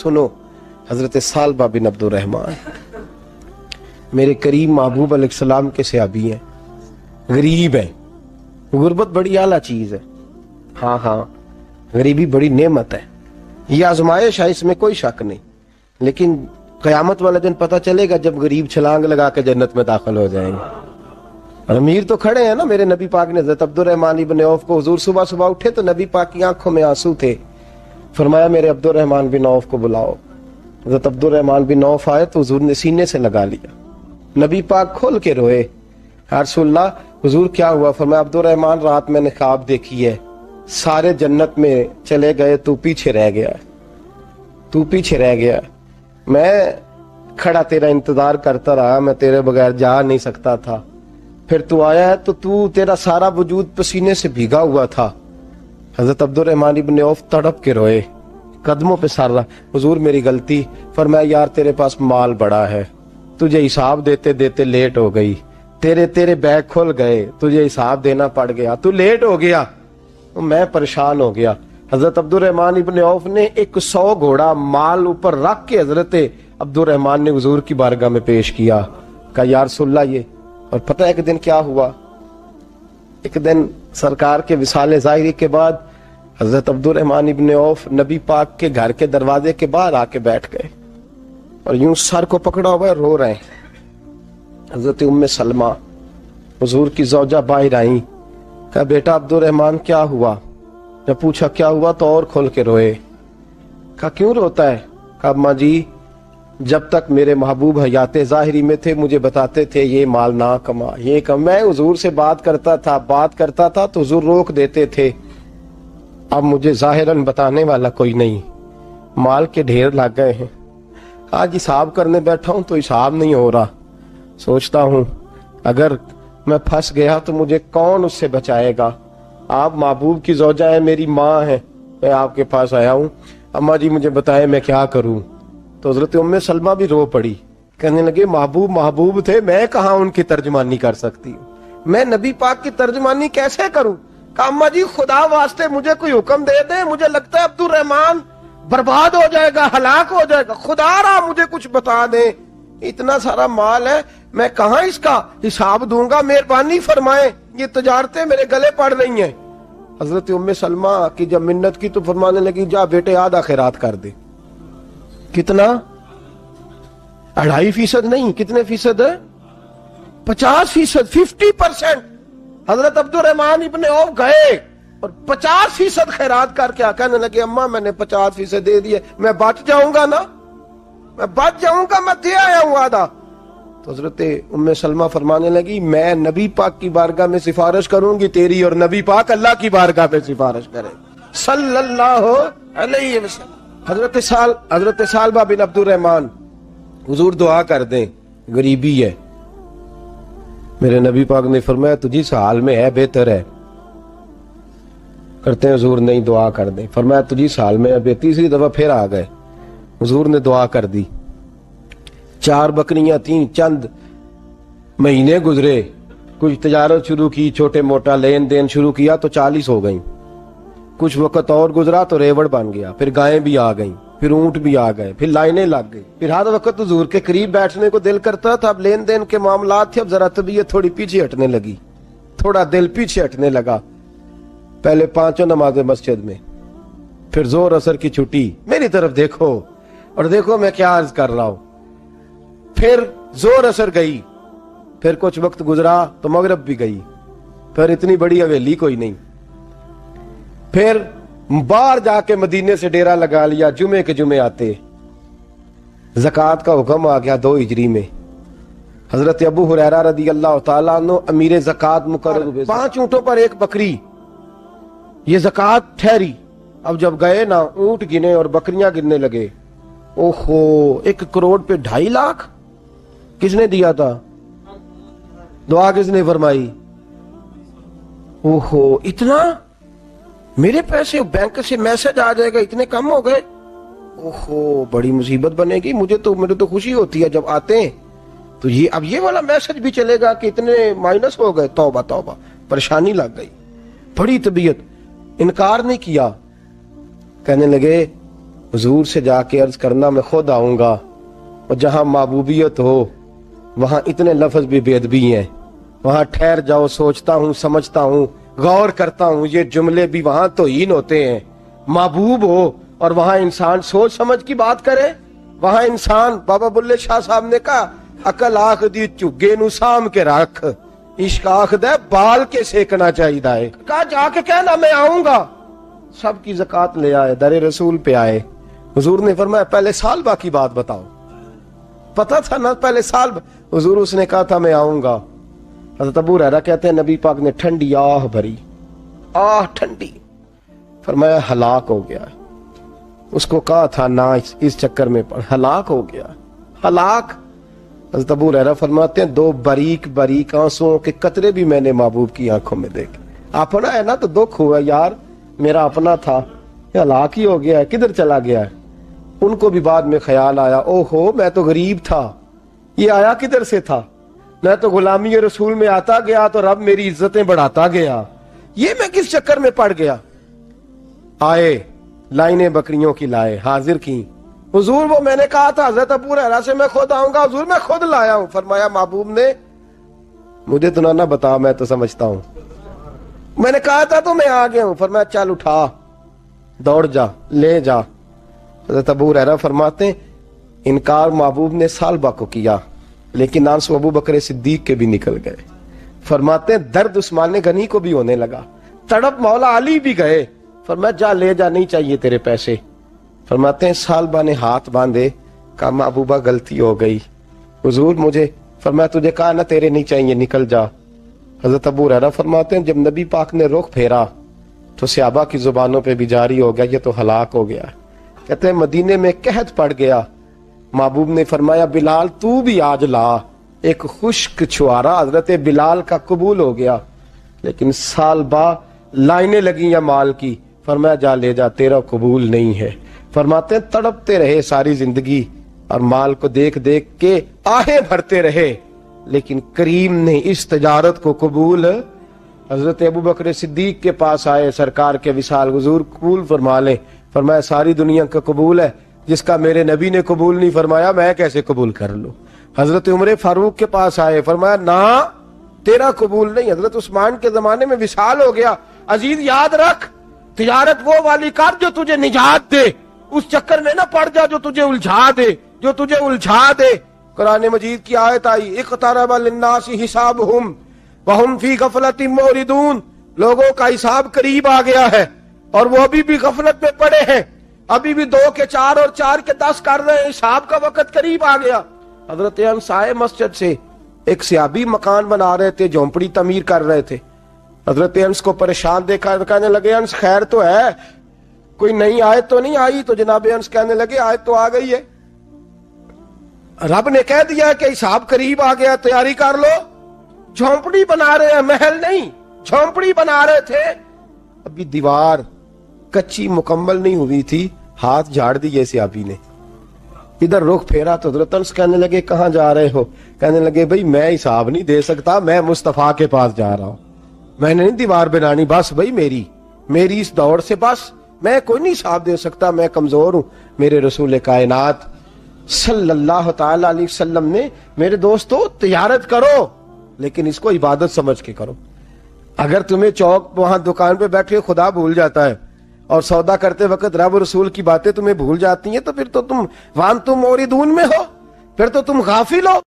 سنو، حضرت سالبہ بن عبدالرحمن میرے کریم محبوب علیہ السلام کے صحابی ہیں، غریب ہیں. غربت بڑی اعلیٰ چیز ہے. ہاں ہاں، غریبی بڑی نعمت ہے، یہ آزمائش ہے، اس میں کوئی شک نہیں. لیکن قیامت والا دن پتہ چلے گا جب غریب چھلانگ لگا کے جنت میں داخل ہو جائیں گے. اور امیر تو کھڑے ہیں نا. میرے نبی پاک نے حضرت عبدالرحمن ابن عوف کو، حضور صبح صبح اٹھے تو نبی پاک کی آنکھوں میں آنسو تھے. فرمایا میرے عبدالرحمن بن عوف کو بلاؤ. حضرت عبدالرحمن بن عوف آئے تو حضور نے سینے سے لگا لیا. نبی پاک کھول کے روئے. یا رسول اللہ، حضور کیا ہوا؟ فرمایا عبدالرحمن رات میں نے خواب دیکھی ہے، سارے جنت میں چلے گئے، تو پیچھے رہ گیا. تو پیچھے رہ گیا. میں کھڑا تیرا انتظار کرتا رہا، میں تیرے بغیر جا نہیں سکتا تھا. پھر تو آیا ہے تو تیرا سارا وجود پسینے سے بھیگا ہوا تھا. حضرت عبدالرحمن ابن عوف تڑپ کے روئے، قدموں پہ سر رہا. حضور میری غلطی. فرمایا یار تیرے پاس مال بڑا ہے، تجھے حساب دیتے دیتے لیٹ ہو گئی. تیرے بیگ کھل گئے، تجھے حساب دینا پڑ گیا، تو لیٹ ہو گیا، میں پریشان ہو گیا. حضرت عبدالرحمن ابن عوف نے 100 گھوڑا مال اوپر رکھ کے حضرت عبدالرحمن نے حضور کی بارگاہ میں پیش کیا. کہا یا رسول اللہ یہ. اور پتہ ہے ایک دن کیا ہوا؟ ایک دن سرکار کے وصال ظاہری کے بعد حضرت عبدالرحمن ابن عوف نبی پاک کے گھر کے دروازے کے باہر آ کے بیٹھ گئے اور یوں سر کو پکڑا ہوا ہے، رو رہے ہیں. حضرت ام سلمہ حضور کی زوجہ باہر آئیں. کہا بیٹا عبدالرحمن کیا ہوا؟ جب پوچھا کیا ہوا تو اور کھول کے روئے. کہا کیوں روتا ہے؟ کہا اماں جی جب تک میرے محبوب حیات ظاہری میں تھے مجھے بتاتے تھے یہ مال نہ کما، یہ کم. میں حضور سے بات کرتا تھا تو حضور روک دیتے تھے. اب مجھے ظاہراً بتانے والا کوئی نہیں، مال کے ڈھیر لگ گئے ہیں. آج حساب کرنے بیٹھا ہوں تو حساب نہیں ہو رہا. سوچتا ہوں اگر میں پھنس گیا تو مجھے کون اس سے بچائے گا؟ آپ محبوب کی زوجہ ہیں، میری ماں ہیں، میں آپ کے پاس آیا ہوں. اماں جی مجھے بتائیں میں کیا کروں؟ تو حضرت ام سلمہ بھی رو پڑی، کہنے لگے محبوب تھے، میں کہاں ان کی ترجمانی کر سکتی ہوں، میں نبی پاک کی ترجمانی کیسے کروں؟ کہا اماں جی خدا واسطے مجھے کوئی حکم دے دیں، مجھے لگتا ہے عبدالرحمن برباد ہو جائے گا، ہلاک ہو جائے گا. خدا را مجھے کچھ بتا دیں، اتنا سارا مال ہے، میں کہاں اس کا حساب دوں گا؟ مہربانی فرمائیں، یہ تجارتیں میرے گلے پڑ رہی ہیں. حضرت ام سلمہ کی جب منت کی تو فرمانے لگی جا بیٹے آدھا خیرات کر دے. کتنا؟ 2.5% نہیں، کتنے فیصد ہے؟ 50%، 50%. حضرت عبدالرحمن ابن عوف گئے اور 50% خیرات کر کے کہنے لگے اماں میں نے 50% دے دیے، میں بچ جاؤں گا نا، میں بچ جاؤں گا، میں دے آیا ہوں آدھا. تو حضرت ام سلمہ فرمانے لگی میں نبی پاک کی بارگاہ میں سفارش کروں گی تیری، اور نبی پاک اللہ کی بارگاہ میں سفارش کرے صلی اللہ علیہ وسلم. حضرت سالبہ بن عبدالرحمن، حضور دعا کر دیں، غریبی ہے. میرے نبی پاک نے فرمایا تجھی اس حال میں ہے بہتر ہے. کرتے ہیں حضور نہیں دعا کر دیں. فرمایا تجھی اس حال میں ہے. تیسری دفعہ پھر آ گئے، حضور نے دعا کر دی. 4 بکریاں تھیں، چند مہینے گزرے، کچھ تجارت شروع کی، چھوٹے موٹا لین دین شروع کیا تو 40 ہو گئیں. کچھ وقت اور گزرا تو ریوڑ بن گیا، پھر گائیں بھی آ گئیں، پھر اونٹ بھی آ گئے، پھر لائنیں لگ گئی. پھر ہر وقت حضور کے قریب بیٹھنے کو دل کرتا تھا. اب لین دین کے معاملات تھے، اب ذرا طبیعت تھوڑی پیچھے ہٹنے لگی، تھوڑا دل پیچھے ہٹنے لگا. پہلے 5 نمازیں مسجد میں، پھر زور اثر کی چھٹی. میری طرف دیکھو اور دیکھو میں کیا عرض کر رہا ہوں. پھر زور اثر گئی، پھر کچھ وقت گزرا تو مغرب بھی گئی، پھر اتنی بڑی حویلی کوئی نہیں. پھر باہر جا کے مدینے سے ڈیرا لگا لیا، جمعے کے جمعے آتے. زکوٰۃ کا حکم آ گیا 2 ہجری میں. حضرت ابو ہریرہ رضی اللہ تعالیٰ عنہ امیر زکوٰۃ مقرر ہوئے. 5 اونٹوں پر 1 بکری، یہ زکوٰۃ ٹھہری. اب جب گئے نا اونٹ گنے اور بکریاں گننے لگے، اوہو 1 کروڑ پہ 2.5 لاکھ کس نے دیا تھا؟ دعا کس نے فرمائی؟ اوہو اتنا، میرے پیسے بینک سے میسج آ جائے گا اتنے کم ہو گئے. اوہو بڑی مصیبت بنے گی. مجھے تو خوشی ہوتی ہے جب آتے ہیں تو اب یہ والا میسج بھی چلے گا کہ اتنے مائنس ہو گئے. توبہ توبہ، پریشانی لگ گئی. بڑی طبیعت، انکار نہیں کیا. کہنے لگے حضور سے جا کے عرض کرنا میں خود آؤں گا، اور جہاں محبوبیت ہو وہاں اتنے لفظ بھی بے ادبی ہیں، وہاں ٹھہر جاؤ، سوچتا ہوں، سمجھتا ہوں، غور کرتا ہوں، یہ جملے بھی وہاں توہین ہوتے ہیں۔ محبوب ہو اور وہاں انسان سوچ سمجھ کی بات کرے، وہاں انسان، بابا بلے شاہ صاحب نے کہا عقل آخ دی چگے نو سام کے رکھ، عشق آخ دے بال کے سیکنا چاہیے ہے۔ کہا جا کے کہنا میں آؤں گا۔ سب کی زکوٰۃ لے آئے، در رسول پہ آئے، حضور نے فرمایا پہلے سالبہ کی بات بتاؤ۔ پتہ تھا نا پہلے سال، حضور اس نے کہا تھا میں آؤں گا۔ حضرت ابو ہریرہ کہتے ہیں نبی پاک نے ٹھنڈی آہ بھری، آہ ٹھنڈی، فرمایا ہلاک ہو گیا۔ اس کو کہا تھا نہ اس چکر میں پڑ، ہلاک ہو گیا، ہلاک۔ حضرت ابو ہریرہ فرماتے ہیں دو باریک باریک آنسوؤں کے قطرے بھی میں نے محبوب کی آنکھوں میں دیکھے۔ اپنا ہے نا تو دکھ ہوا، یار میرا اپنا تھا، یہ ہلاک ہی ہو گیا ہے، کدھر چلا گیا ہے۔ ان کو بھی بعد میں خیال آیا، او ہو میں تو غریب تھا، یہ آیا کدھر سے تھا، میں تو غلامی رسول میں آتا گیا تو رب میری عزتیں بڑھاتا گیا، یہ میں کس چکر میں پڑ گیا۔ آئے لائنیں بکریوں کی لائے، حاضر کی، حضور وہ میں نے کہا تھا حضرت ابو ہریرہ سے میں خود آؤں گا، حضور میں خود لایا ہوں۔ فرمایا محبوب نے مجھے تو نہ بتا، میں تو سمجھتا ہوں، میں نے کہا تھا تو میں آ گیا ہوں۔ فرمایا چل اٹھا، دوڑ جا، لے جا۔ حضرت ابو ہریرہ فرماتے ہیں انکار محبوب نے سالبہ کو کیا، لیکن آنسو ابو بکر صدیق کے بھی نکل گئے۔ فرماتے ہیں درد عثمان غنی کو بھی ہونے لگا، تڑپ مولا علی بھی گئے۔ فرمایا جا لے جا، نہیں چاہیے تیرے پیسے۔ فرماتے ہیں سالبہ نے ہاتھ باندھے، کہا محبوبہ غلطی ہو گئی، حضور مجھے، فرمایا تجھے کہا نہ تیرے نہیں چاہیے، نکل جا۔ حضرت ابو ہریرہ فرماتے ہیں جب نبی پاک نے رخ پھیرا تو صحابہ کی زبانوں پہ بھی جاری ہو گیا یہ تو ہلاک ہو گیا۔ کہتے ہیں مدینے میں قحط پڑ گیا، محبوب نے فرمایا بلال تو بھی آج لا۔ ایک خشک چھوارا حضرت بلال کا قبول ہو گیا، لیکن سالبہ لائنیں لگی یا مال کی، فرمایا جا لے جا، تیرا قبول نہیں ہے۔ فرماتے ہیں تڑپتے رہے ساری زندگی اور مال کو دیکھ دیکھ کے آہیں بھرتے رہے، لیکن کریم نے اس تجارت کو قبول۔ حضرت ابو بکر صدیق کے پاس آئے، سرکار کے وصال، حضور قبول فرما لیں۔ فرمایا ساری دنیا کا قبول ہے، جس کا میرے نبی نے قبول نہیں فرمایا میں کیسے قبول کر لوں۔ حضرت عمر فاروق کے پاس آئے، فرمایا نہ تیرا قبول نہیں۔ حضرت عثمان کے زمانے میں وصال ہو گیا۔ عزیز یاد رکھ، تجارت وہ والی کر جو تجھے نجات دے، اس چکر میں نہ پڑ جا جو تجھے الجھا دے۔ قرآن مجید کی آیت آئی اقترب للناس حسابہم وہم فی غفلۃ معرضون، لوگوں کا حساب قریب آ گیا ہے اور وہ ابھی بھی غفلت میں پڑے ہیں، ابھی بھی 2 کے 4 اور 4 کے 10 کر رہے ہیں، حساب کا وقت قریب آ گیا۔ حضرت انس آئے مسجد سے، ایک صحابی مکان بنا رہے تھے، جھونپڑی تعمیر کر رہے تھے۔ حضرت انس کو پریشان دیکھا، کہنے لگے انس خیر تو ہے، کوئی نئی آیت تو نہیں آئی؟ تو جناب انس کہنے لگے آیت تو آ گئی ہے، رب نے کہہ دیا کہ حساب قریب آ گیا، تیاری کر لو۔ جھونپڑی بنا رہے ہیں، محل نہیں، جھونپڑی بنا رہے تھے، ابھی دیوار کچی مکمل نہیں ہوئی تھی، ہاتھ جھاڑ دیے صحابی نے۔ ادھر رخ پھیرا تو حضرت انس کہنے لگے کہاں جا رہے ہو؟ کہنے لگے بھائی میں حساب نہیں دے سکتا، میں مصطفیٰ کے پاس جا رہا ہوں، میں نے نہیں دیوار بنانی، بس بھائی میری اس دوڑ سے بس میں کوئی نہیں حساب دے سکتا، میں کمزور ہوں۔ میرے رسول کائنات صلی اللہ تعالی علیہ وسلم نے میرے دوستو تجارت کرو لیکن اس کو عبادت سمجھ کے کرو۔ اگر تمہیں چوک وہاں دکان پہ بیٹھے خدا بھول جاتا ہے اور سودا کرتے وقت رب رسول کی باتیں تمہیں بھول جاتی ہیں تو پھر تو تم وانتم موردون میں ہو، پھر تو تم غافل ہو۔